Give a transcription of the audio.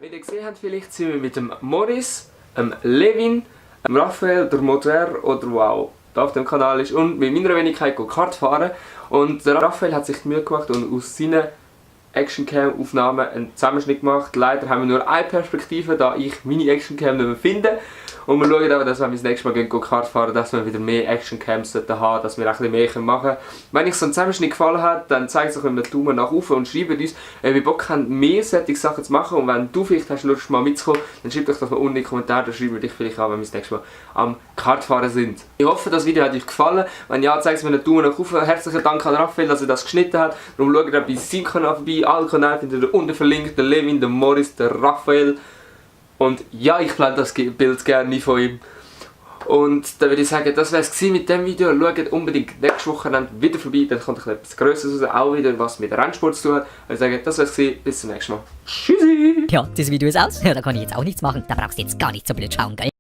Wie ihr gesehen habt, vielleicht sind wir mit dem Morris, dem Levin, dem Raphael, der Motor oder wow, da auf dem Kanal ist und mit meiner Wenigkeit Kart fahren. Und der Raphael hat sich die Mühe gemacht und aus seinen Actioncam-Aufnahmen einen Zusammenschnitt gemacht. Leider haben wir nur eine Perspektive, da ich meine Actioncam nicht mehr finde. Und wir schauen aber, dass wenn wir das nächste Mal gehen Kart fahren, dass wir wieder mehr Actioncams haben, dass wir ein bisschen mehr machen können. Wenn euch so ein Zusammenschnitt gefallen hat, dann zeigt es euch mit einem Daumen nach oben und schreibt uns, ob ihr Bock habt, mehr solche Sachen zu machen. Und wenn du vielleicht hast Lust mal mitzukommen, dann schreibt euch das mal unten in die Kommentare, dann schreiben wir dich vielleicht an, wenn wir das nächste Mal am Kartfahren sind. Ich hoffe, das Video hat euch gefallen. Wenn ja, zeigt es mir einen Daumen nach oben. Herzlichen Dank an Raphael, dass er das geschnitten hat. Darum schaut ihr bei seinem Kanal vorbei. Alle Kanäle findet ihr unten verlinkt. Der Levin, der Morris, der Raphael. Und ja, ich blende das Bild gerne von ihm. Und dann würde ich sagen, das wäre es mit diesem Video. Schaut unbedingt nächste Woche wieder vorbei, dann kommt etwas Größeres raus, auch wieder was mit Rennsport zu tun hat. Ich würde sagen, das wäre es, bis zum nächsten Mal. Tschüssi! Ja, das Video ist aus. Ja, da kann ich jetzt auch nichts machen. Da brauchst du jetzt gar nicht so blöd schauen, gell?